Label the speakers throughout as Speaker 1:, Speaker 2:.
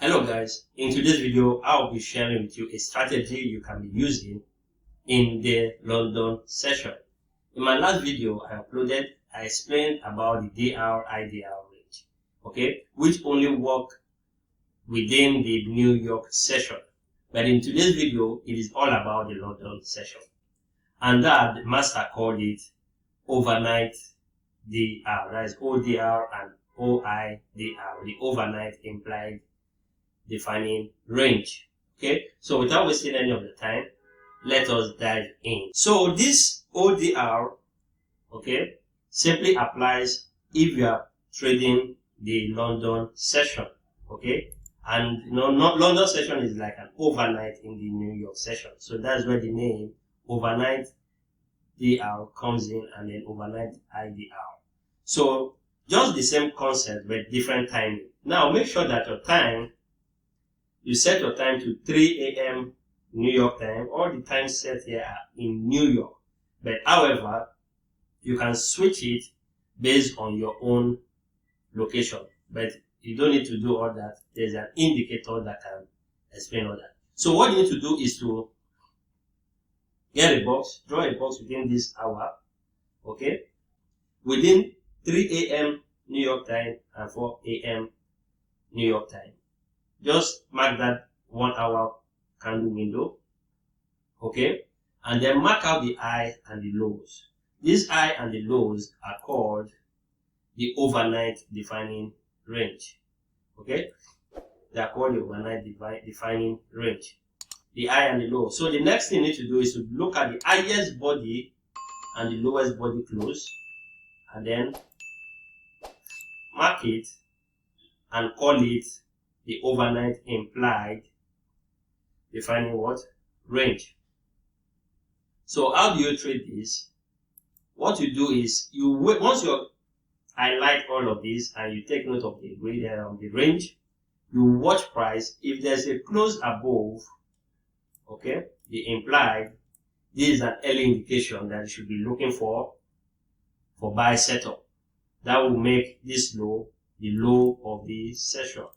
Speaker 1: Hello guys, in today's video I'll be sharing with you a strategy you can be using in the London session. In my last video I explained about the DR IDR range, okay, which only work within the New York session. But in today's video it is all about the London session, and that the master called it overnight DR, that is ODR and OIDR, the overnight implied defining range. Okay, so without wasting any of the time, let us dive in. So this ODR, okay, simply applies if you are trading the London session, okay, and London session is like an overnight in the New York session, so that's where the name overnight DR comes in, and then overnight IDR. So just the same concept but different timing. Now make sure that your time, you set your time to 3 a.m. New York time. All the times set here are in New York. But however, you can switch it based on your own location. But you don't need to do all that. There's an indicator that can explain all that. So what you need to do is to get a box, draw a box within this hour, okay, within 3 a.m. New York time and 4 a.m. New York time. Just mark that 1 hour candle window, okay, and then mark out the high and the lows. These high and the lows are called the overnight defining range, okay. They are called the overnight defining range, the high and the low. So the next thing you need to do is to look at the highest body and the lowest body close, and then mark it and call it the overnight implied defining what? Range. So how do you trade this? What you do is you wait, once you highlight all of this and you take note of the range, you watch price. If there's a close above, okay, the implied, this is an early indication that you should be looking for buy setup. That will make this low the low of the session.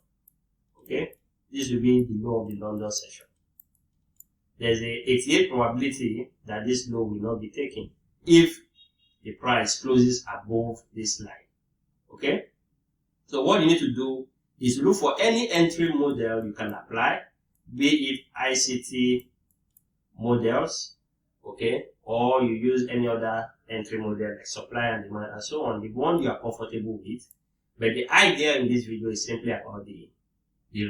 Speaker 1: Okay, this will be the low of the London session. There's a 88% probability that this low will not be taken if the price closes above this line. Okay, so what you need to do is look for any entry model you can apply, be it ICT models, okay, or you use any other entry model like supply and demand and so on, the one you are comfortable with. But the idea in this video is simply about the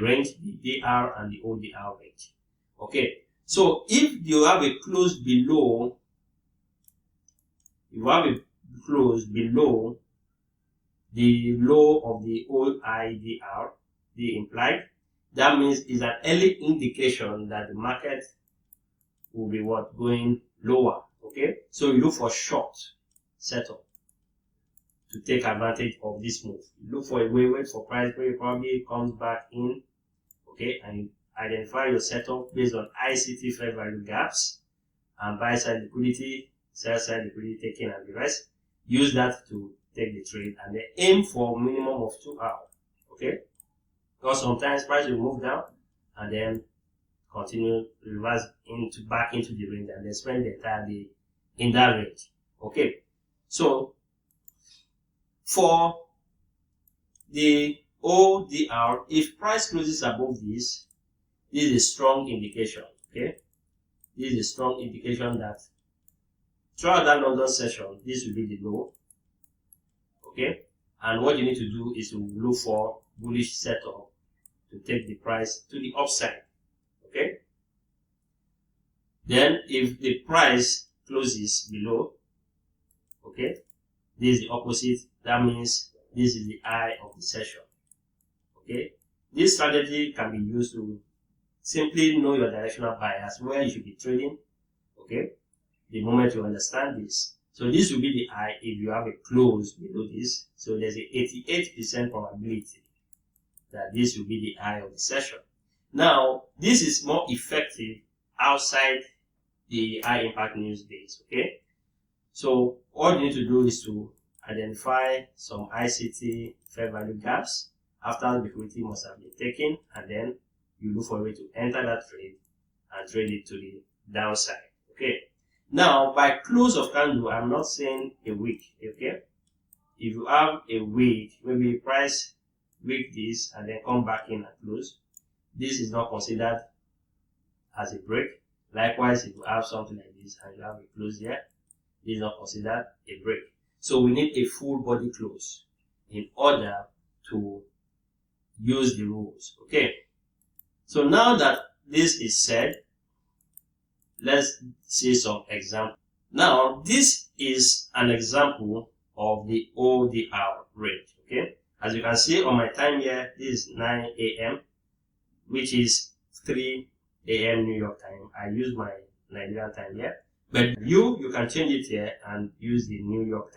Speaker 1: range, the DR and the ODR range. Okay, so if you have a close below, the low of the OIDR, the implied, that means it's an early indication that the market will be what? Going lower. Okay, so you look for short setup to take advantage of this move. You look for a wait for price where it probably comes back in, okay, and you identify your setup based on ICT fair value gaps and buy side liquidity, sell side liquidity taking, and the rest. Use that to take the trade and then aim for minimum of 2 hours. Okay, because sometimes price will move down and then continue reverse back into the range and then spend the entire day in that range. Okay, so for the ODR, if price closes above this, this is a strong indication. Okay, this is a strong indication that throughout that London session, this will be the low. Okay, and what you need to do is to look for bullish setup to take the price to the upside. Okay, then if the price closes below, okay, this is the opposite. That means this is the high of the session. Okay, this strategy can be used to simply know your directional bias, where you should be trading. Okay, the moment you understand this. So this will be the high if you have a close below this. So there's a 88% probability that this will be the high of the session. Now, this is more effective outside the high impact news days. Okay, so all you need to do is to identify some ICT fair value gaps after the liquidity must have been taken, and then you look for a way to enter that trade and trade it to the downside. Okay. Now, by close of candle, I'm not saying a week. Okay. If you have a week, maybe price break this and then come back in and close, this is not considered as a break. Likewise, if you have something like this and you have a close here, this is not considered a break. So we need a full body close in order to use the rules. Okay. So now that this is said, let's see some examples. Now, this is an example of the ODR rate. Okay. As you can see on my time here, this is 9 a.m., which is 3 a.m. New York time. I use my Nigerian time here. But you can change it here and use the New York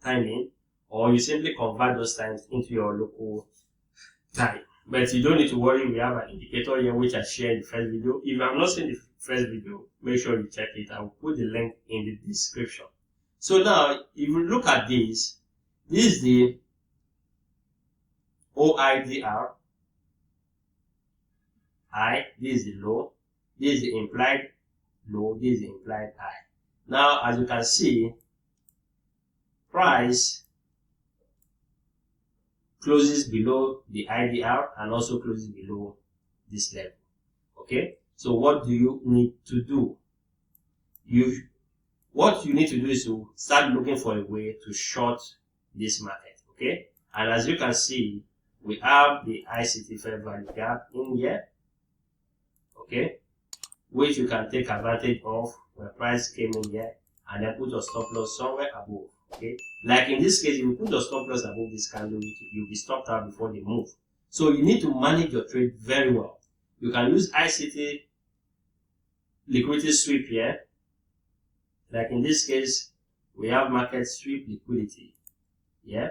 Speaker 1: timing, or you simply convert those times into your local time. But you don't need to worry, we have an indicator here which I shared in the first video. If you have not seen the first video, make sure you check it. I will put the link in the description. So now, if you look at this is the OIDR high, this is the low, this is the implied low, this is the implied high. Now, as you can see, price closes below the IDR and also closes below this level. Okay, so what do you need to do? What you need to do is to start looking for a way to short this market. Okay, and as you can see, we have the ICT fair value gap in here. Okay, which you can take advantage of when price came in here, and then put your stop loss somewhere above. Okay, like in this case, if you put your stop loss above this candle, you'll be stopped out before they move. So you need to manage your trade very well. You can use ICT liquidity sweep here. Like in this case, we have market sweep liquidity. Yeah,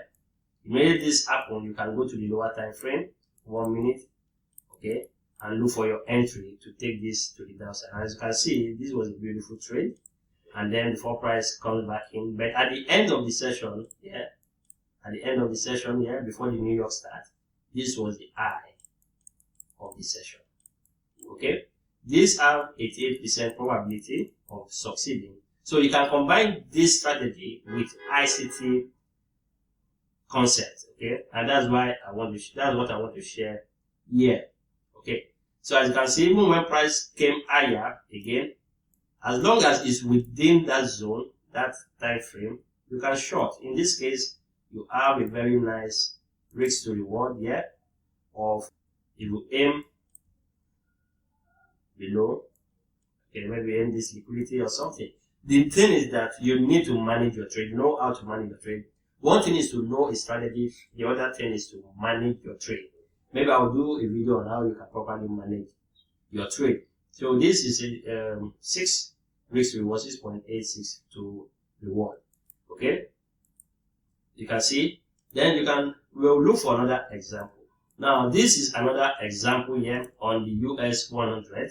Speaker 1: immediately this happen, you can go to the lower time frame, 1 minute. Okay, and look for your entry to take this to the downside. And as you can see, this was a beautiful trade. And then before price comes back in, but at the end of the session, before the New York start, this was the high of the session. Okay, these have 88% probability of succeeding. So you can combine this strategy with ICT concept. Okay, and that's what I want to share here. Okay, so as you can see, even when price came higher again, as long as it's within that zone, that time frame, you can short. In this case, you have a very nice risk to reward here of, if you aim below, okay, maybe aim this liquidity or something. The thing is that you need to manage your trade, know how to manage your trade. One thing is to know a strategy, the other thing is to manage your trade. Maybe I'll do a video on how you can properly manage your trade. So this is a 6 risk reward, 6.86 to reward. Okay, you can see. Then we'll look for another example. Now this is another example here on the US 100.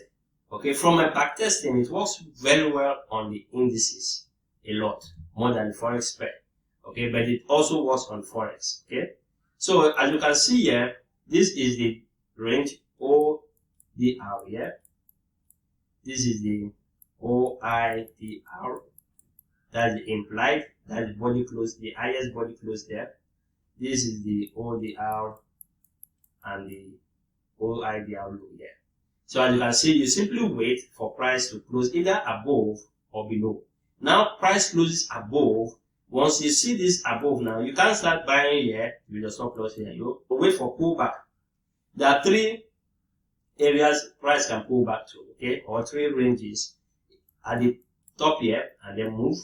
Speaker 1: Okay, from my back testing, it works very well on the indices a lot, more than the forex pair. Okay, but it also works on forex. Okay, so as you can see here, this is the range ODR here. This is the OIDR. That's the implied. That's the body close, the highest body close there. This is the ODR and the OIDR low here. So as you can see, you simply wait for price to close either above or below. Now price closes above. Once you see this above now, you can start buying here with your stop loss here. You wait for pullback. There are 3 areas price can pull back to, okay, or 3 ranges at the top here and then move.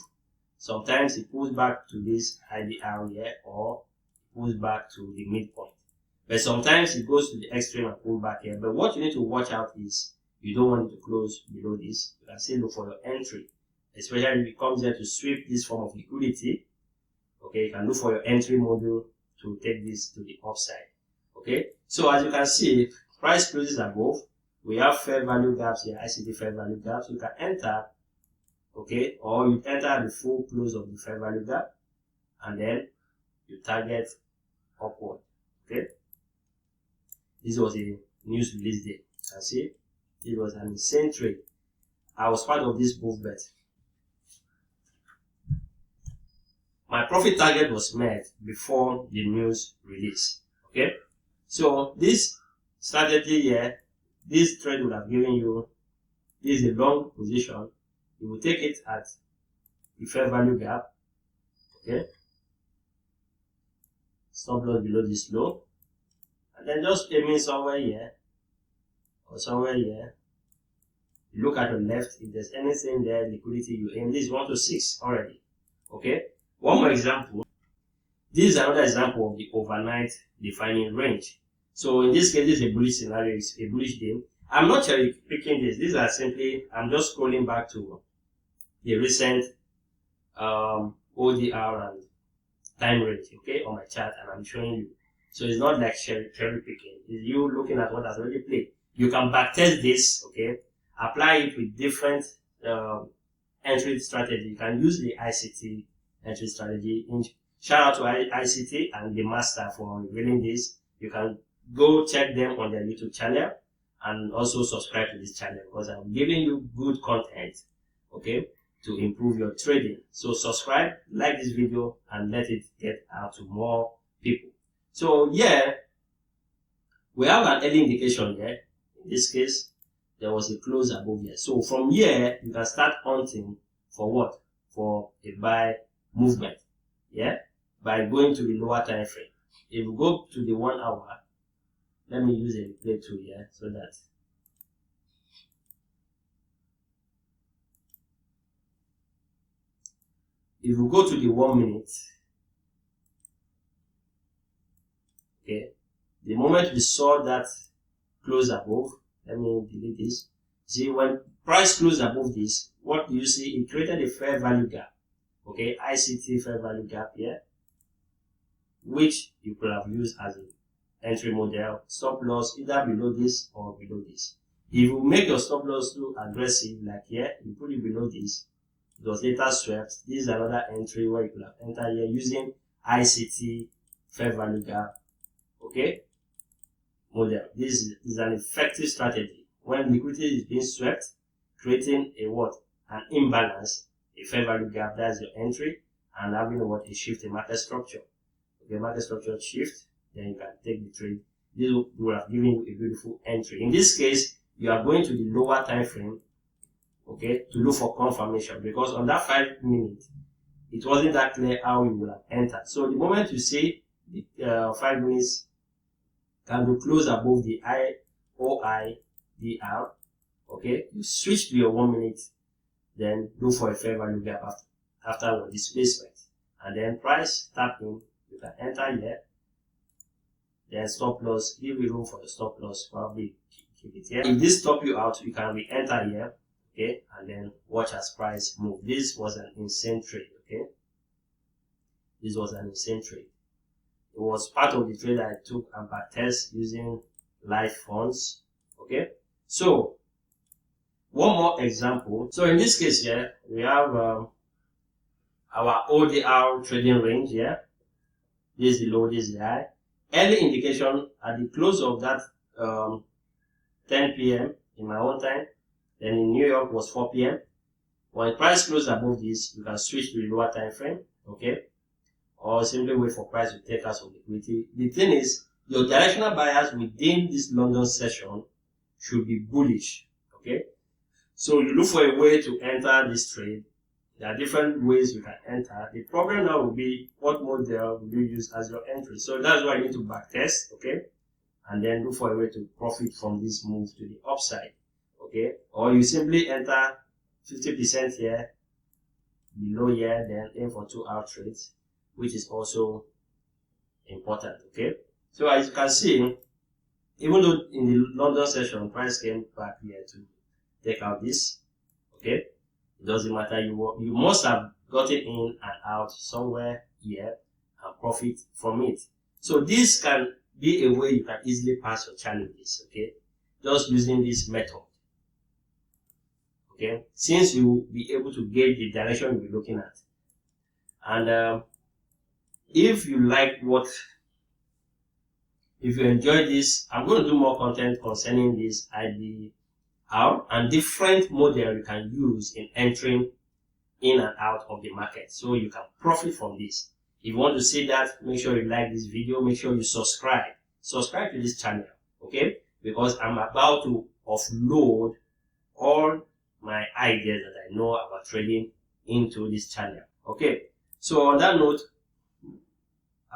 Speaker 1: Sometimes it pulls back to this IDR here, or pulls back to the midpoint. But sometimes it goes to the extreme and pull back here. But what you need to watch out is you don't want it to close below this. You can still look for your entry, especially if it comes here to sweep this form of liquidity. Okay, you can look for your entry module to take this to the upside. Okay, so as you can see, price closes above. We have fair value gaps here, ICT fair value gaps. You can enter, okay, or you enter the full close of the fair value gap, and then you target upward. Okay, this was a news release day. You can see it was an insane trade. I was part of this movement. My profit target was met before the news release. Okay, so this strategy here, this trade would have given you, this is a long position. You will take it at the fair value gap. Okay, stop loss below this low, and then just aiming somewhere here or somewhere here. You look at your left, if there's anything there, liquidity, you aim. This is 1 to 6 already. Okay, one more example. This is another example of the overnight defining range. So in this case, this is a bullish scenario, it's a bullish day. I'm not cherry picking this. These are simply, I'm just scrolling back to the recent ODR and time range, okay, on my chart, and I'm showing you. So it's not like cherry picking. It's you looking at what has already played. You can backtest this, okay, apply it with different entry strategy. You can use the ICT entry strategy. Shout out to ICT and the master for revealing this. You can go check them on their YouTube channel and also subscribe to this channel because I'm giving you good content, okay, to improve your trading. So subscribe, like this video, and let it get out to more people. So yeah, we have an early indication here. In this case, there was a close above here. So from here, you can start hunting for what? For a buy movement. Yeah, by going to the lower time frame. If you go to the 1 hour, let me use a replay tool here so that if you go to the 1 minute, okay, the moment we saw that close above, let me delete this. See, when price closed above this, what do you see? It created a fair value gap. Okay, ICT fair value gap here, which you could have used as an entry model. Stop loss either below this or below this. If you make your stop loss too aggressive, like here, you put it below this, it was later swept. This is another entry where you could have entered here using ICT fair value gap, okay, model. This is an effective strategy when liquidity is being swept, creating a what? An imbalance, a fair value gap. That's your entry, and having what? A shift in market structure. Okay, market structure shift, then you can take the trade. This will have given you a beautiful entry. In this case, you are going to the lower time frame, okay, to look for confirmation, because on that 5 minutes, it wasn't that clear how you would have entered. So the moment you see the 5 minutes candle close above the OIDR, okay, you switch to your 1 minute, then look for a fair value gap after displacement, and then price tap in. You can enter here, then stop loss, give you room for the stop loss, probably keep it here. If this stop you out, you can re-enter here, okay, and then watch as price move. This was an insane trade, okay. This was an insane trade. It was part of the trade I took and backtest using live funds, okay. So one more example. So in this case here, we have our ODR trading range here. This is the low, this is the high. Early indication at the close of that 10 p.m. in my own time, then in New York was 4 p.m. When price closed above this, you can switch to the lower time frame, okay, or simply wait for price to take us some liquidity. The thing is, your directional buyers within this London session should be bullish, okay. So you look for a way to enter this trade. There are different ways you can enter. The problem now will be what model will you use as your entry. So that's why you need to backtest, okay, and then look for a way to profit from this move to the upside, okay. Or you simply enter 50% here, below here, then aim for 2-hour trades, which is also important, okay. So as you can see, even though in the London session price came back here to take out this, okay, it doesn't matter. You must have gotten in and out somewhere here and profit from it. So this can be a way you can easily pass your challenges, okay, just using this method, okay, since you will be able to gauge the direction you'll be looking at. And if you like what If you enjoyed this, I'm going to do more content concerning this IDR and different model you can use in entering in and out of the market, so you can profit from this. If you want to see that, make sure you like this video, make sure you subscribe to this channel, okay? Because I'm about to offload all my ideas that I know about trading into this channel, okay? So on that note,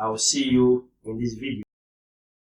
Speaker 1: I will see you in this video.